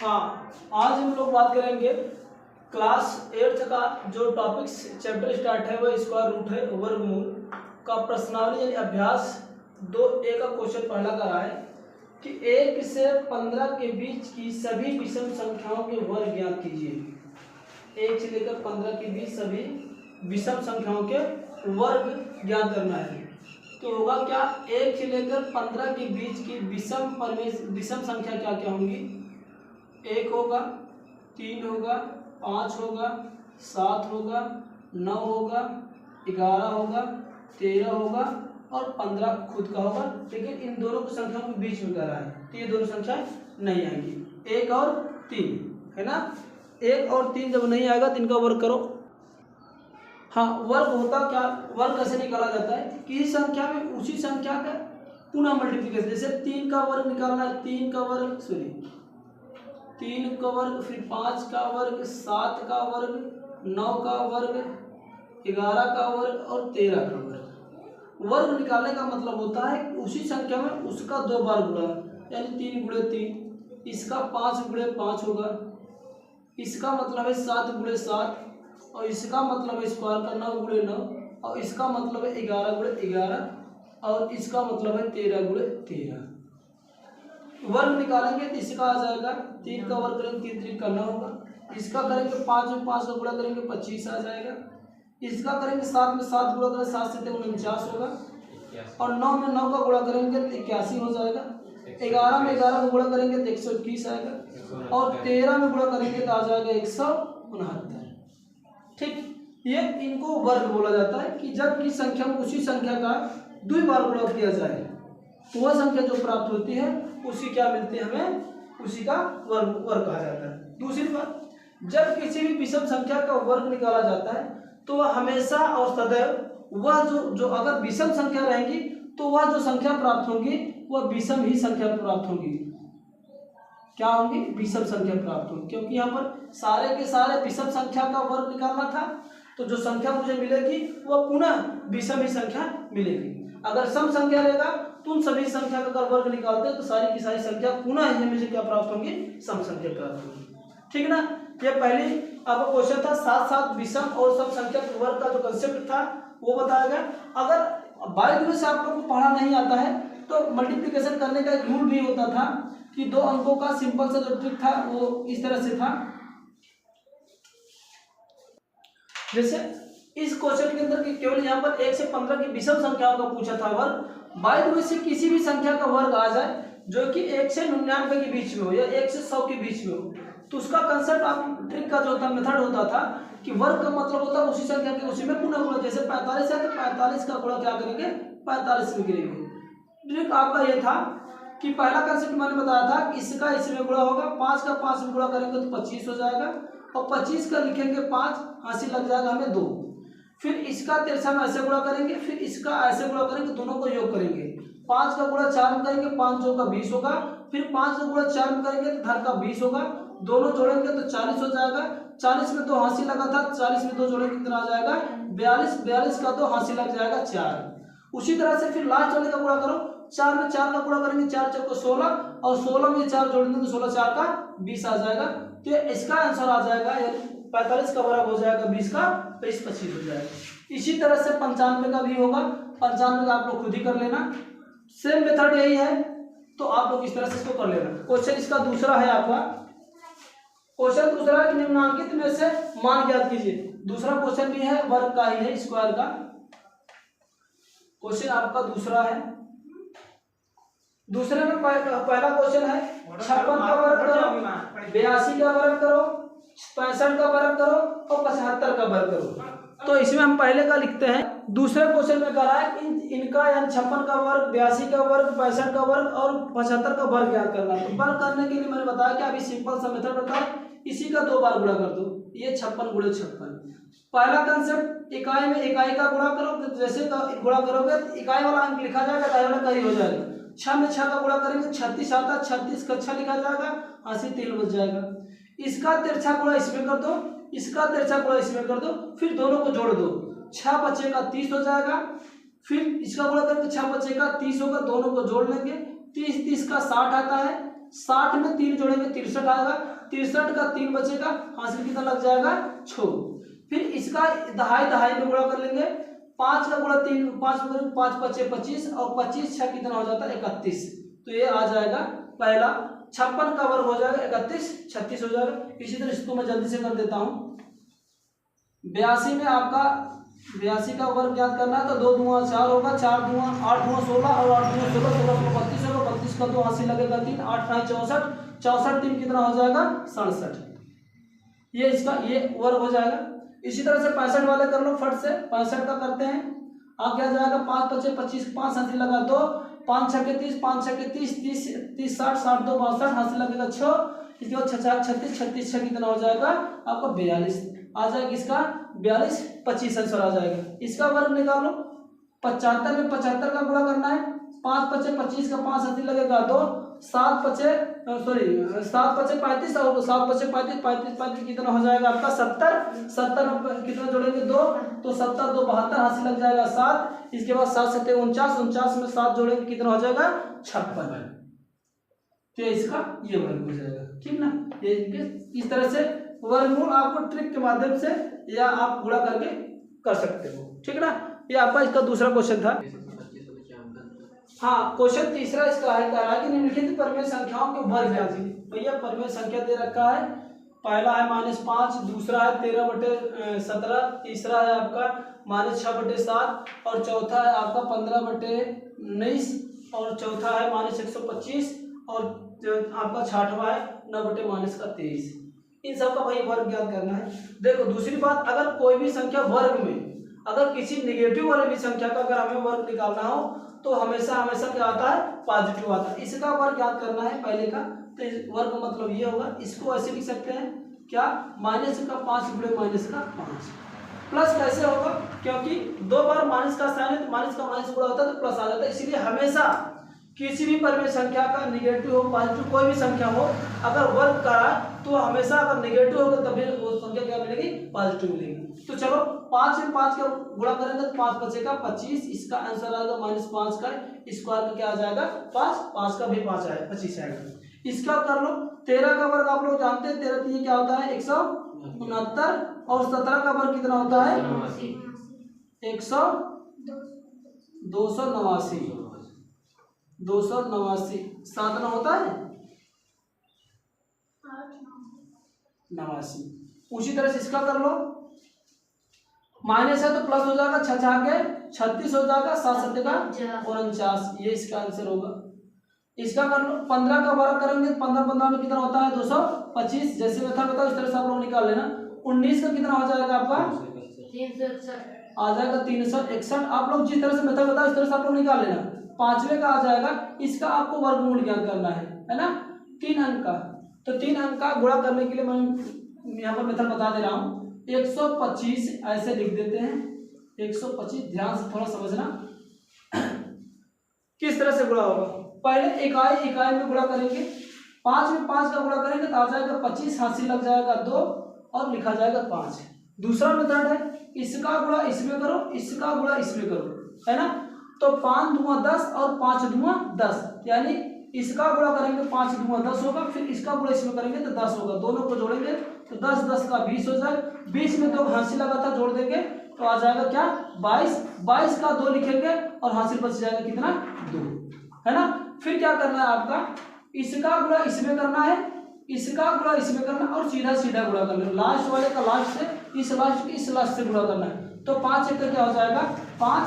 हाँ, आज हम लोग बात करेंगे क्लास 8th का जो टॉपिक्स चैप्टर स्टार्ट है वो स्क्वायर रूट है, वर्गमूल का प्रश्नावली यानी अभ्यास 2A का क्वेश्चन पहला कर रहा है कि 1 से 15 के बीच की सभी विषम संख्याओं के वर्ग ज्ञात कीजिए। 1 से लेकर 15 के बीच सभी विषम संख्याओं के वर्ग ज्ञात करना है। तो होगा क्या, 1 से लेकर 15 के बीच की विषम संख्या क्या क्या होंगी? 1 होगा, 3 होगा, 5 होगा, 7 होगा, 9 होगा, 11 होगा, 13 होगा और 15 खुद का होगा। लेकिन इन दोनों की संख्याओं के बीच में कर रहा है तो ये दोनों संख्या नहीं आएंगी। 1 और 3 है ना। 1 और 3 जब नहीं आएगा तो इनका वर्ग करो। हाँ, वर्ग होता क्या, वर्ग कैसे निकाला जाता है? किसी संख्या में उसी संख्या का पुनः मल्टीप्लिकेशन। जैसे 3 का वर्ग निकालना है, 3 का वर्ग 3 का वर्ग, फिर 5 का वर्ग, 7 का वर्ग, 9 का वर्ग, 11 का वर्ग और 13 का वर्ग। वर्ग निकालने का मतलब होता है उसी संख्या में उसका 2 बार गुणा, यानी 3 गुणे 3, इसका 5 गुणे 5 होगा, इसका मतलब है 7 गुणे 7 और इसका मतलब है स्क्वायर का 9 गुणे 9 और इसका मतलब है 11 गुणे 11 और इसका मतलब है 13 गुणे 13। वर्ग निकालेंगे तो इसका आ जाएगा, 3 का वर्ग करेंगे 3 3 का 9 होगा, इसका करेंगे 5 में 5 का गुणा करेंगे 25 आ जाएगा, इसका करेंगे 7 में 7 गुणा करेंगे 7 से 49 होगा और 9 में 9 का गुणा करेंगे तो 81 हो जाएगा, 11 में 11 का गुणा करेंगे तो 121 आएगा और 13 में गुणा करेंगे तो आ जाएगा 169। ठीक, ये इनको वर्ग बोला जाता है कि जब की संख्या में उसी संख्या का 2 बार गुणा किया जाए तो वह संख्या जो प्राप्त होती है उसी क्या मिलती है हमें, उसी का वर्ग कहा जाता है। दूसरी बात, जब किसी भी विषम संख्या का वर्ग निकाला जाता है तो वह हमेशा और सदैव वह जो अगर विषम संख्या रहेगी तो वह जो संख्या प्राप्त होगी वह विषम ही संख्या प्राप्त होगी। क्या होंगी? विषम संख्या प्राप्त होगी, क्योंकि यहाँ पर सारे के सारे विषम संख्या का वर्ग निकालना था तो जो संख्या मुझे मिलेगी वह पुनः विषम ही संख्या मिलेगी। अगर सम संख्या रहेगा तो उन सभी संख्या का अगर वर्ग निकालते हैं तो सारी की सारी संख्या पुनः इनमें मुझे क्या प्राप्त होंगी? सम संख्या प्राप्त होगी। ठीक ना। ये पहले आपका क्वेश्चन था, साथ साथ विषम और सम संख्या के वर्ग का जो कंसेप्ट था वो बताया गया। अगर बाय द वे से आप लोग को पढ़ा नहीं आता है तो मल्टीप्लिकेशन करने का एक रूल भी होता था कि 2 अंकों का सिंपल सा जो ट्रिक था वो इस तरह से था। जैसे इस क्वेश्चन के अंदर केवल यहाँ पर 1 से 15 की विषम संख्याओं का पूछा था वर्ग। बाय द वे से किसी भी संख्या का वर्ग आ जाए जो कि 1 से 99 के बीच में हो या 1 से 100 के बीच में हो तो उसका कंसेप्ट आप ट्रिक का जो होता मेथड होता था कि वर्ग का मतलब होता है उसी संख्या के उसी में पुनः गुणा। जैसे 45 है तो 45 का गुणा क्या करेंगे? 45 में गिरेंगे। ट्रिक आपका यह था कि पहला कंसेप्ट मैंने बताया था कि इसका इसमें गुणा होगा, 5 का 5 में गुणा करेंगे तो 25 हो जाएगा और 25 का लिखेंगे 5, हासिल लग जाएगा हमें 2। फिर इसका 13 में ऐसे गुणा करेंगे, फिर इसका ऐसे गुणा करेंगे, दोनों को योग करेंगे। 5 का गुणा 4 में करेंगे, 5 2 का 20 होगा, फिर 5 का गुणा 4 में करेंगे तो धर का 20 होगा, दोनों जोड़ेंगे तो 40 हो जाएगा। 40 में 2 हासिल लगा था, 40 में 2 जोड़ेंगे कितना आ जाएगा? 42, 42 का 2 हासिल लग जाएगा 4। उसी तरह से फिर लास्ट वाले का गुणा करो, 4 में 4 का गुणा करेंगे, 4 4 को 16 और 16 में 4 जोड़ेंगे तो 16 4 का 20 आ जाएगा। तो इसका आंसर आ जाएगा 45 का बराबर हो जाएगा 20 का 25 हो जाएगा। इसी तरह से 95 का भी होगा, 95 का आप लोग खुद ही कर लेना, सेम मेथड यही है तो आप लोग इस तरह से इसको कर लेना। क्वेश्चन इसका दूसरा है आपका, क्वेश्चन दूसरा है कि निम्नलिखित में से मान ज्ञात कीजिए। दूसरा क्वेश्चन भी है वर्ग का ही है, स्क्वायर का क्वेश्चन आपका दूसरा है। दूसरे में पहला क्वेश्चन है 56 का वर्ग करो, 82 का वर्ग करो, 65 का वर्ग करो और 75 का वर्ग करो। तो इसमें हम पहले का लिखते हैं। दूसरे क्वेश्चन में करा है इनका यानी 56 का वर्ग, 82 का वर्ग, 65 का वर्ग और 75 का वर्ग ज्ञात करना है। तो वर्ग करने के लिए मैंने बताया कि अभी सिंपल सा मेथड बताया, इसी का 2 बार गुणा कर दो, ये 56 गुणे 56। पहला कंसेप्ट इकाई में इकाई का गुणा करो, जैसे गुणा करोगे इकाई वाला अंक लिखा जाएगा, इकाई वाला कहीं हो जाएगा। 6 में 6 का गुणा करेंगे 36 आता, 36 का 6 लिखा जाएगा, 80 3 बच जाएगा। इसका 13 गुणा इसमें कर दो, इसका 13 गुणा इसमें कर दो, फिर दोनों को जोड़ दो, 6 बचेगा 30 हो जाएगा। फिर इसका गुणा करके 6 बचेगा 30 होगा, दोनों को जोड़ लेंगे, 30 30 का 60 आता है, 60 में 3 जोड़ेंगे 63 आएगा, 63 का 3 बचेगा, हासिल कितना लग जाएगा 6। फिर इसका दहाई दहाई में गुणा कर लेंगे, 5 का गुणा 3, 5 5 25 और 25 6 कितना हो जाता है 31। तो ये आ जाएगा पहला। 56 का वर्ग हो जाएगा 31, 36 हो जाएगा। इसी तरह इसको मैं जल्दी से कर देता हूँ। 82 में आपका 82 का वर्ग ज्ञात करना है तो 2 दूना 4 होगा, 4 दूना 8 दूना 16 और 8 दूना 16, 16 को 32 होगा, 32 का 2 हासिल लगेगा 3, 8 9 64, 64 3 कितना हो जाएगा 67। ये इसका ये वर्ग हो जाएगा। इसी तरह से 65 वाले कर लो फट से। 65 का करते हैं, आ क्या जाएगा 5 5 25, 5 हासिल लगा 2, 5 6 के 30, 5 6 के 30, 30 30 60, 60 2 62, हासिल लगेगा 6। इसके बाद 36 36 6 कितना हो जाएगा आपका 42 आ जाएगा। इसका 42 25 आंसर आ जाएगा। इसका वर्ग निकालो। 75 में 75 का गुणा करना है, 5 5 25 का 5 हासिल लगेगा 2, 7 5 35 और 7 5 35 35 कितना हो जाएगा आपका 70। 70 में कितना जोड़ेंगे 2, तो 70 2 72 हासिल लग जाएगा 7। इसके बाद 7 7 49, 49 में 7 जोड़ेंगे कितना हो जाएगा 56। तो इसका ये वर्ग हो जाएगा, ठीक ना। ये इस तरह से वर्गमूल आपको ट्रिक के माध्यम से या आप गुणा करके कर सकते हो, ठीक ना। ये आपका इसका दूसरा क्वेश्चन था। हाँ, क्वेश्चन तीसरा इसका है, कह रहा है कि निम्नलिखित परिमेय संख्याओं के वर्ग ज्ञात कीजिए। भैया परिमेय संख्या दे रखा है, पहला है -5, दूसरा है 13/17, तीसरा है आपका -6/7 और चौथा है आपका 15/19 और चौथा है -125 और आपका छठवां है 9/-23। इन सब का भाई वर्ग ज्ञात करना है। देखो दूसरी बात, अगर कोई भी संख्या वर्ग में अगर किसी नेगेटिव वाली भी संख्या का अगर हमें वर्ग निकालना हो तो हमेशा हमेशा क्या आता है पॉजिटिव आता है। इसका वर्ग ज्ञात करना है पहले का, तो वर्ग का मतलब ये होगा। इसको ऐसे लिख सकते हैं क्या, -5 गुणे -5। प्लस कैसे होगा, क्योंकि 2 बार माइनस का साइन है तो माइनस का माइनस गुणा होता है तो प्लस आ जाता है। इसलिए हमेशा किसी भी परिमेय संख्या का नेगेटिव हो पॉजिटिव कोई भी संख्या हो अगर वर्ग करा तो हमेशा अगर नेगेटिव होगा तभी वो संख्या क्या मिलेगी पॉजिटिव मिलेगी। तो चलो 5 में 5 का गुणा करेंगे तो 5 बचेगा 25। इसका आंसर आएगा -5 का स्क्वायर का क्या आ जाएगा 5, 5 का भी 5 आएगा 25 आएगा। इसका कर लो। 13 का वर्ग आप लोग जानते हैं, 13 3 क्या होता है 169 और 17 का वर्ग कितना होता है 289 7 ना होता है 89। उसी तरह से इसका कर लो, माइनस है तो प्लस हो जाएगा, 6 6 के 36 हो जाएगा, 7 7 का 49। ये इसका आंसर होगा। इसका कर लो। 15 का वर्ग करेंगे 15 15 में कितना होता है 225। जैसे मेथड बताओ इस तरह से आप लोग निकाल लेना। 19 का कितना हो जाएगा आपका 361 आ जाएगा 361। आप लोग जिस तरह से मेथड बताओ इस तरह से आप लोग निकाल लेना। 5वें का आ जाएगा, इसका आपको वर्गमूल ज्ञात करना है ना, 3 अंक का। तो 3 अंक का गुणा करने के लिए मैं यहाँ पर मेथड बता दे रहा हूँ। 125 ऐसे लिख देते हैं, 125 ध्यान से थोड़ा समझना किस तरह से गुणा होगा। पहले इकाई में गुणा करेंगे। 5 में 5 का गुणा करेंगे तो आ जाएगा 25, हासिल लग जाएगा 2 और लिखा जाएगा 5। दूसरा मेथड है, इसका गुणा इसमें करो, इसका गुणा इसमें करो, है ना। तो 5 दूना 10 और 5 दूना 10, यानी इसका गुणा करेंगे 5 दूना 10 होगा, फिर इसका गुणा इसमें करेंगे तो 10 होगा। दोनों को जोड़ेंगे तो 10 10 का 20 हो जाए। 20 में 2 हासिल लगा था जोड़ देंगे तो आ जाएगा क्या 22। 22 का 2 लिखेंगे और हासिल बच जाएगा कितना 2, है ना। फिर क्या करना है आपका, इसका गुणा इसमें करना है, इसका गुणा इसमें करना और सीधा सीधा गुणा करना है। लास्ट वाले का लास्ट से इस लास्ट से गुणा करना है। तो 5 एक का क्या हो जाएगा 5,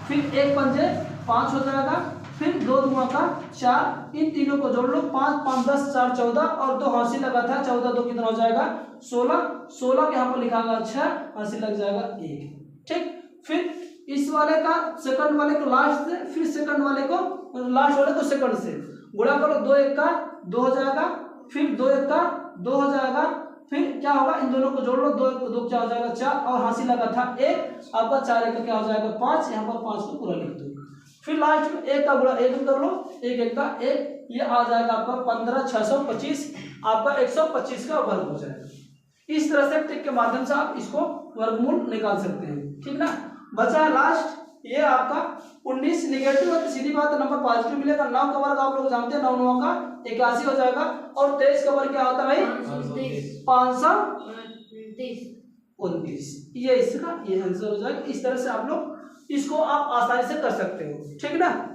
फिर 1 पंजे 5 हो जाएगा, फिर 2 दूना का 4। इन तीनों को जोड़ लो, 5 5 10 4 14 और 2 हासिल लगा था 14 2 कितना हो जाएगा 16। 16 के यहाँ पर लिखा होगा 6, हासिल लग जाएगा 1, ठीक। फिर इस वाले का सेकंड वाले को लास्ट से, फिर सेकंड वाले को लास्ट वाले को सेकंड से गुणा करो। 2 1 का 2 हो जाएगा, फिर 2 1 का 2 हो जाएगा, फिर क्या होगा इन दोनों को जोड़ लो, 2 1 को 2 क्या हो जाएगा 4 और हासिल लगा था 1, आपका 4 1 का क्या हो जाएगा 5। यहाँ पर 5 को पूरा लिख दो। फिर लास्ट में 1 का गुणा 1 कर लो, 1 1 का 1, ये आ जाएगा आपका 15 625, आपका 125 का वर्ग हो जाएगा। इस तरह से ट्रिक के माध्यम से आप इसको वर्गमूल निकाल सकते हैं, ठीक ना। बचा है लास्ट ये आपका 19 निगेटिव है तो सीधी बात है नंबर पॉजिटिव मिलेगा। 9 का वर्ग आप लोग जानते हैं 9 9 का 81 हो जाएगा। और 23 का वर्ग क्या होता है भाई 529। ये इसका ये आंसर हो जाएगा। इस तरह से आप लोग इसको आप आसानी से कर सकते हो, ठीक ना।